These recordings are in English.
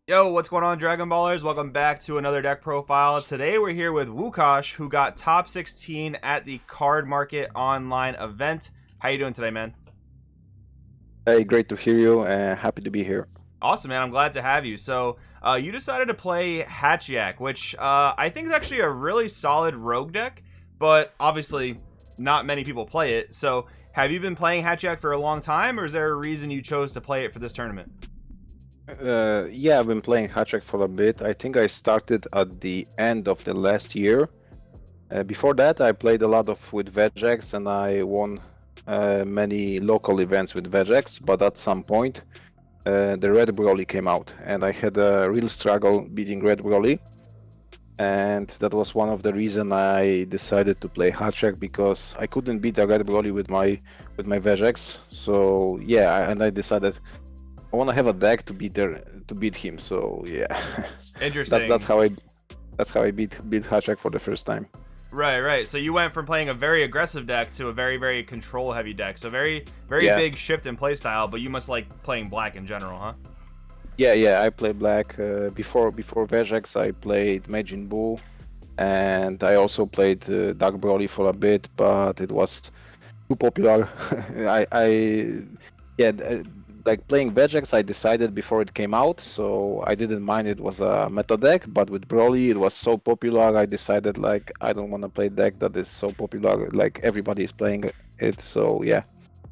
Yo, what's going on, Dragon Ballers? Welcome back to another deck profile. Today we're here with Wukash, who got top 16 at the Cardmarket online event. How you doing today, man? Hey, great to hear you and happy to be here. Awesome, man. I'm glad to have you. So, you decided to play Hatchhyak, which I think is actually a really solid rogue deck, but obviously not many people play it. So, have you been playing Hatchhyak for a long time, or is there a reason you chose to play it for this tournament? Yeah, I've been playing Hatchhyak for a bit. I think I started at the end of the last year. Before that, I played a lot of with Vegex and I won many local events with Vegex, but at some point, the Red Broly came out and I had a real struggle beating Red Broly. And that was one of the reasons I decided to play Hatchhyak because I couldn't beat a Red Broly with my Vegex. So yeah, and I decided I want to have a deck to beat him. So yeah, that's Interesting. that's how I beat Hatchhyak for the first time. Right. So you went from playing a very aggressive deck to a very control heavy deck. So very Yeah, big shift in playstyle, but you must like playing black in general, huh? yeah. I played black before Vegex. I played Majin Buu, and I also played Dark Broly for a bit, but it was too popular. I yeah, like playing Vegex, I decided before it came out, so I didn't mind it was a meta deck. But with Broly, it was so popular, I decided like I don't want to play deck that is so popular, like everybody is playing it. So yeah,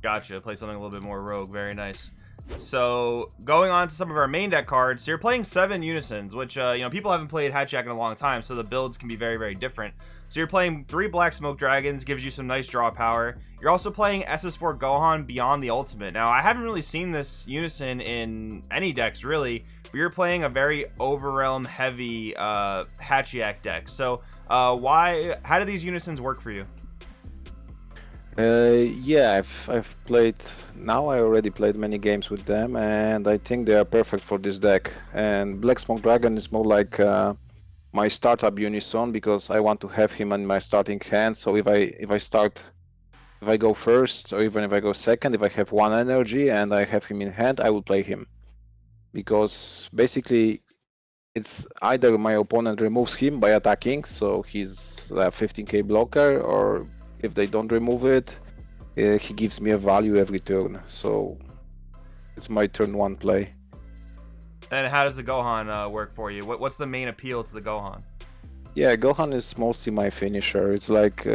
Gotcha. Play something a little bit more rogue. Very nice. So going on to some of our main deck cards, so you're playing 7 Unisons, which people haven't played Hatchhyak in a long time, so the builds can be very different. So you're playing 3 Black Smoke Dragons, gives you some nice draw power. You're also playing SS4 Gohan Beyond the Ultimate. Now I haven't really seen this Unison in any decks really, but you're playing a very Overrealm heavy Hatchhyak deck. So how do these Unisons work for you? yeah, I've played now. I already played many games with them, and I think they are perfect for this deck. And Black Smoke Dragon is more like my startup unison because I want to have him in my starting hand. So if I go first or even if I go second, if I have 1 energy and I have him in hand, I will play him because basically it's either my opponent removes him by attacking, so he's a 15k blocker, or if they don't remove it, he gives me a value every turn. So it's my turn 1 play. And how does the Gohan work for you? What's the main appeal to the Gohan? Yeah, Gohan is mostly my finisher. It's like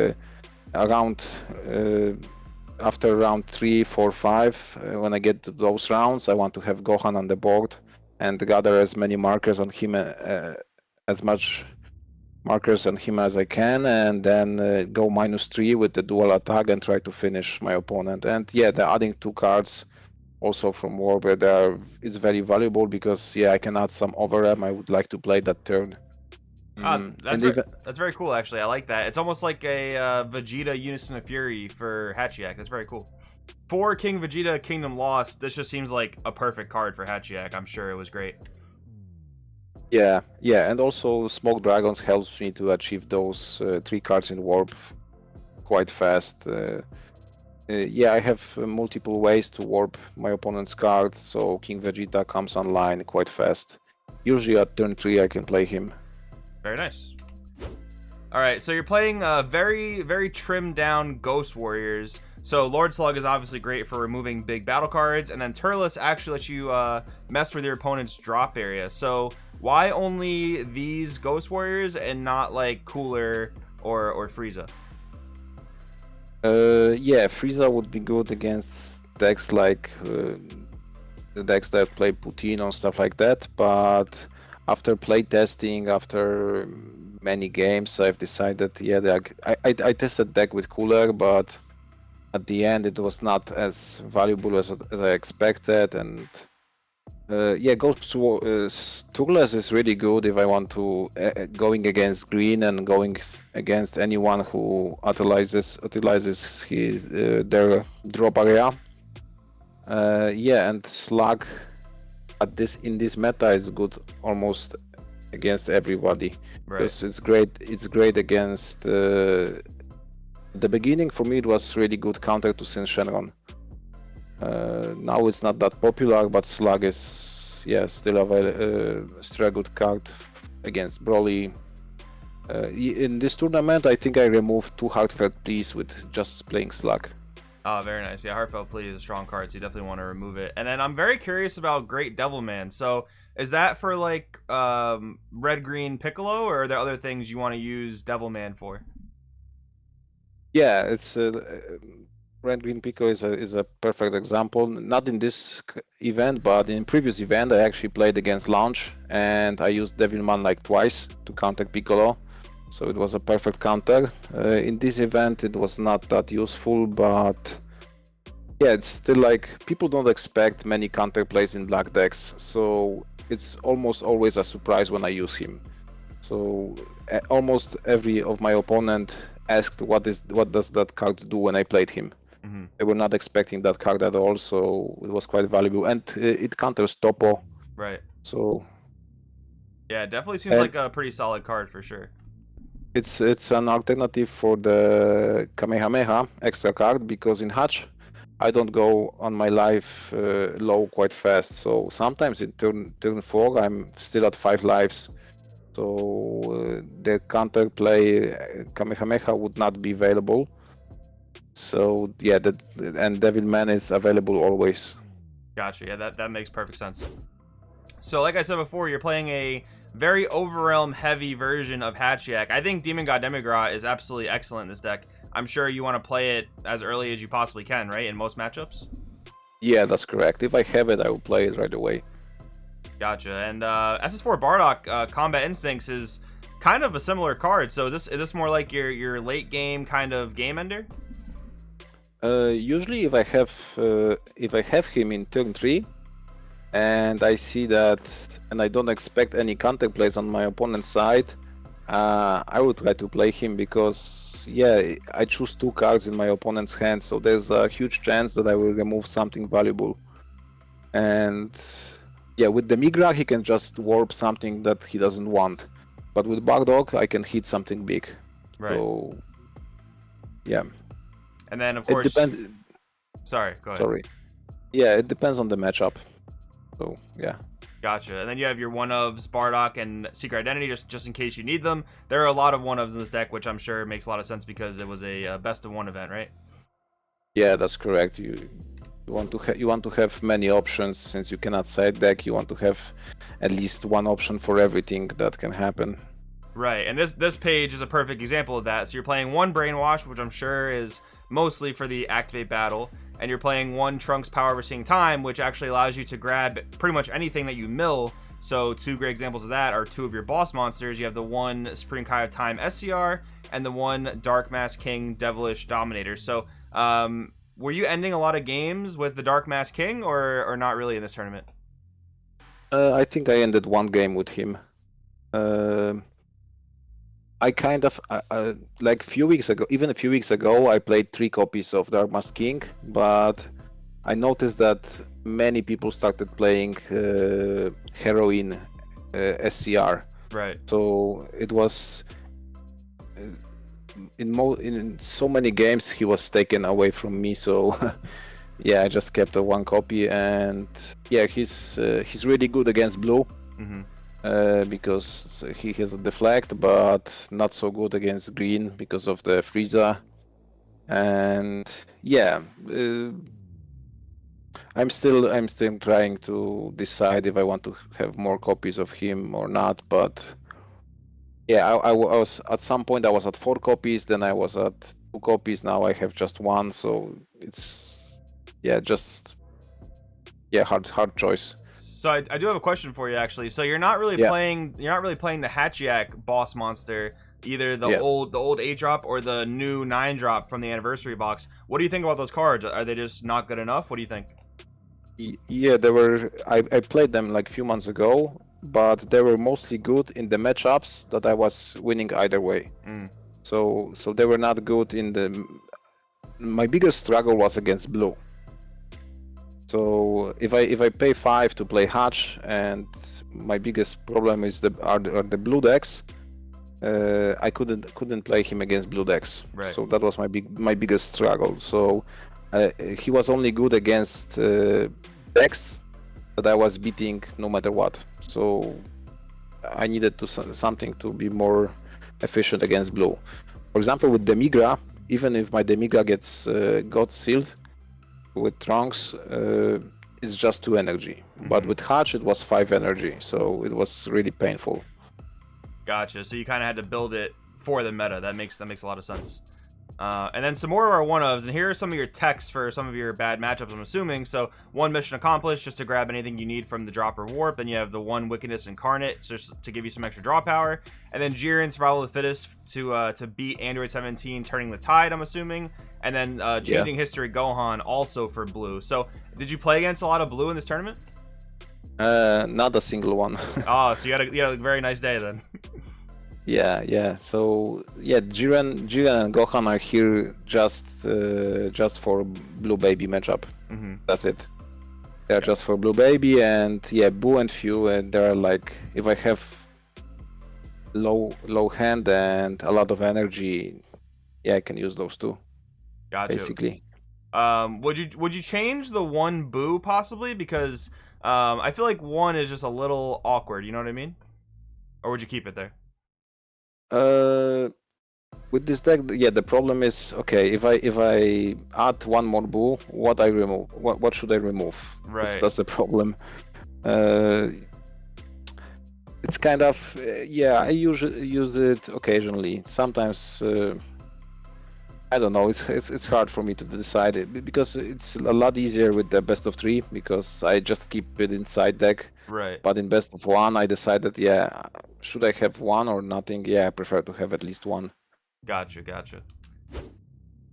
around after round 3, 4, 5, when I get to those rounds, I want to have Gohan on the board and gather as many markers on him, as much markers on him as I can, and then go -3 with the dual attack and try to finish my opponent. And yeah, they're adding 2 cards also from war, but it's very valuable because yeah, I can add some overram I would like to play that turn. That's And even very cool. Actually, I like that. It's almost like a Vegeta Unison of Fury for Hatchhyak. That's very cool. For King Vegeta Kingdom Lost, this just seems like a perfect card for Hatchhyak. I'm sure it was great. yeah, and also Smoke Dragons helps me to achieve those 3 cards in warp quite fast. Yeah, I have multiple ways to warp my opponent's card, so King Vegeta comes online quite fast. Usually at turn 3 I can play him. Very nice. All right, so you're playing very trimmed down Ghost Warriors. So Lord Slug is obviously great for removing big battle cards, and then Turles actually lets you mess with your opponent's drop area. So why only these Ghost Warriors and not like Cooler or Frieza? Yeah, Frieza would be good against decks like the decks that play Putin or stuff like that, but after playtesting, after many games, I've decided, yeah, I tested deck with Cooler, but at the end it was not as valuable as I expected, and yeah, Turles is really good if I want to going against green and going against anyone who utilizes his their drop area. Yeah, and Slug in this meta is good almost against everybody Right. because it's great against the beginning. For me it was really good counter to Sin Shenron. Now it's not that popular, but Slug yeah, still a struggled card against Broly. In this tournament, I think I removed 2 Heartfelt Pleas with just playing Slug. Oh, very nice. Yeah, Heartfelt Plea is a strong card, so you definitely want to remove it. And then I'm very curious about Great Devilman. So is that for like red green Piccolo, or are there other things you want to use Devilman for? Yeah, it's Red Green Pico is a perfect example. Not in this event, but in previous event, I actually played against Launch, and I used Devilman like twice to counter Piccolo. So it was a perfect counter. In this event, it was not that useful, but yeah, it's still like people don't expect many counter plays in black decks, so it's almost always a surprise when I use him. So almost every of my opponent asked what does that card do when I played him. Mm-hmm. They were not expecting that card at all, so it was quite valuable, and it counters Topo. Right. So yeah, it definitely seems like a pretty solid card for sure. It's an alternative for the Kamehameha extra card, because in Hatch I don't go on my life low quite fast. So sometimes in turn 4 I'm still at 5 lives. So the counter play Kamehameha would not be available. So yeah, and Devilman is available always. Gotcha. Yeah, that makes perfect sense. So like I said before, you're playing a very Overrealm heavy version of Hatchhyak. I think Demon God Demigra is absolutely excellent in this deck. I'm sure you want to play it as early as you possibly can, right? In most matchups? Yeah, that's correct. If I have it, I will play it right away. Gotcha. And SS4 Bardock, Combat Instincts is kind of a similar card. So is this more like your late game kind of game ender? Usually if I have him in turn 3 and I see that and I don't expect any counter plays on my opponent's side, I will try to play him, because yeah, I choose 2 cards in my opponent's hand, so there's a huge chance that I will remove something valuable. And yeah, with the Migra he can just warp something that he doesn't want, but with Bardock I can hit something big. Right. So yeah. And then of course, it depends. Sorry, go ahead. Sorry. Yeah, it depends on the matchup. So yeah. Gotcha. And then you have your one-ofs, Bardock and Secret Identity, just in case you need them. There are a lot of one-ofs in this deck, which I'm sure makes a lot of sense because it was a best of one event, right? Yeah, that's correct. You want to have many options. Since you cannot side deck, you want to have at least one option for everything that can happen. Right, and this page is a perfect example of that. So you're playing one Brainwash, which I'm sure is mostly for the Activate battle, and you're playing one Trunks Power Overseeing Time, which actually allows you to grab pretty much anything that you mill. So 2 great examples of that are 2 of your boss monsters. You have the one Supreme Kai of Time SCR and the one Dark Mask King Devilish Dominator. So were you ending a lot of games with the Dark Mask King, or not really in this tournament? I think I ended one game with him. I kind of like a few weeks ago, I played 3 copies of Dark Mask King, but I noticed that many people started playing Heroine SCR. Right. So it was in so many games he was taken away from me. So yeah, I just kept a 1 copy, and yeah, he's really good against blue. Mm-hmm. Because he has a deflect, but not so good against green because of the Frieza. And yeah, I'm still trying to decide if I want to have more copies of him or not. But yeah, I was at some point I was at 4 copies, then I was at 2 copies. Now I have just 1, so it's hard choice. So I do have a question for you, actually. So you're not really playing the Hatchhyak boss monster, either the old 8 drop or the new 9 drop from the anniversary box. What do you think about those cards? Are they just not good enough? What do you think? Yeah, they were. I played them like a few months ago, but they were mostly good in the matchups that I was winning either way. So they were not good in the. My biggest struggle was against blue. So if I pay 5 to play Hatch, and my biggest problem is are the blue decks, I couldn't play him against blue decks. Right. So that was my biggest struggle. So he was only good against decks that I was beating no matter what. So I needed to something to be more efficient against blue. For example, with Demigra, even if my Demigra gets got sealed with Trunks, it's just 2 energy. But with Hatch, it was 5 energy, so it was really painful. Gotcha. So you kind of had to build it for the meta. That makes a lot of sense. And then some more of our one-ofs, and here are some of your techs for some of your bad matchups, I'm assuming. So 1 mission accomplished, just to grab anything you need from the dropper warp. Then you have the 1 wickedness incarnate, so just to give you some extra draw power. And then Jiren, survival of the fittest, to beat Android 17, turning the tide, I'm assuming. And then changing history Gohan, also for blue. So did you play against a lot of blue in this tournament? Not a single one. Oh, so you had a very nice day then. Yeah. So yeah, Jiren and Gohan are here just for Blue Baby matchup. That's it. They're just for Blue Baby, and yeah, Boo and Few, and they're like, if I have low hand and a lot of energy, yeah, I can use those two. Gotcha. Basically. Would you change the 1 Boo possibly, because I feel like 1 is just a little awkward. You know what I mean? Or would you keep it there? With this deck, yeah, the problem is, okay, if I add 1 more Boo, what I remove? What should I remove? Right. That's the problem. It's kind of yeah, I use it occasionally. Sometimes I don't know. It's hard for me to decide it, because it's a lot easier with the best of 3, because I just keep it inside deck. Right. But in best of 1, I decided, yeah, should I have 1 or nothing? Yeah, I prefer to have at least 1. Gotcha.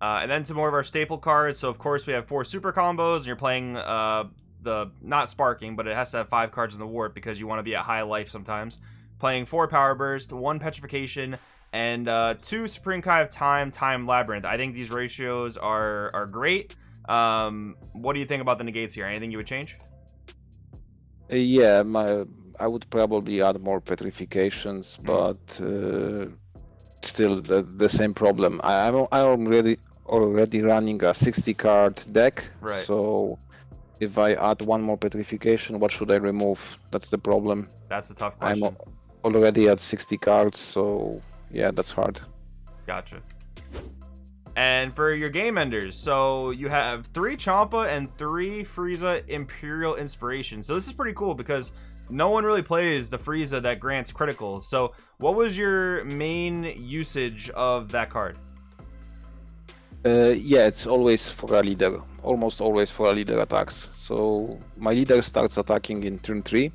And then some more of our staple cards. So of course we have 4 super combos, and you're playing the not sparking, but it has to have 5 cards in the warp because you want to be at high life sometimes. Playing 4 power burst, 1 petrification, and 2 Supreme Kai of Time Labyrinth. I think these ratios are great. What do you think about the negates here? Anything you would change? Yeah, I would probably add more petrifications, but still the same problem. I'm already running a 60 card deck, right? So if I add 1 more petrification, what should I remove? That's the problem. That's the tough question. I'm already at 60 cards, so yeah, that's hard. Gotcha. And for your game enders, so you have 3 Champa and 3 Frieza Imperial Inspiration. So this is pretty cool because no one really plays the Frieza that grants critical. So what was your main usage of that card? Yeah, it's always for a leader. Almost always for a leader attacks. So my leader starts attacking in turn 3.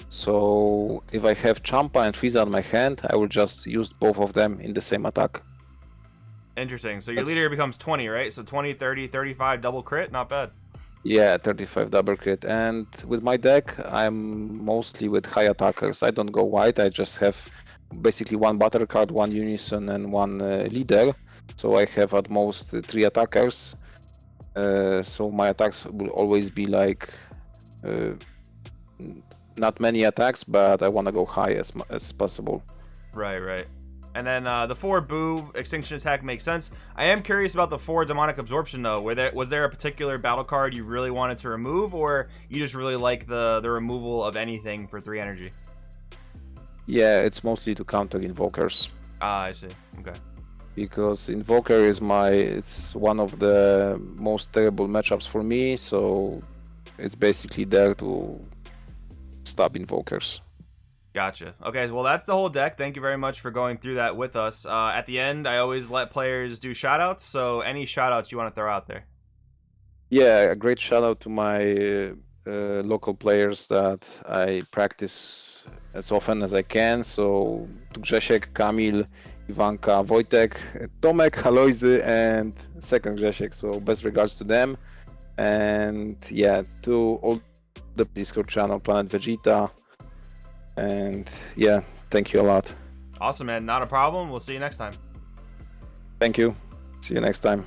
So if I have Champa and Frieza on my hand, I will just use both of them in the same attack. Interesting. So your leader becomes 20, right? So 20, 30, 35 double crit, not bad. Yeah, 35 double crit. And with my deck, I'm mostly with high attackers. I don't go wide. I just have basically 1 battle card, 1 unison, and 1 leader. So I have at most 3 attackers. So my attacks will always be like not many attacks, but I want to go high as possible. Right. And then the 4 Boo Extinction Attack makes sense. I am curious about the 4 Demonic Absorption though. Was there a particular battle card you really wanted to remove, or you just really like the removal of anything for 3 energy? Yeah, it's mostly to counter invokers. Ah, I see. Okay. Because Invoker is it's one of the most terrible matchups for me, so it's basically there to stop Invokers. Gotcha. Okay, well that's the whole deck. Thank you very much for going through that with us. At the end, I always let players do shoutouts, so any shoutouts you want to throw out there? Yeah, a great shout out to my local players that I practice as often as I can. So to Grzesiek, Kamil, Ivanka, Wojtek, Tomek, Alojzy, and second Grzesiek. So best regards to them. And yeah, to all the Discord channel, Planet Vegeta. And yeah, thank you a lot. Awesome, man. Not a problem. We'll see you next time. Thank you. See you next time.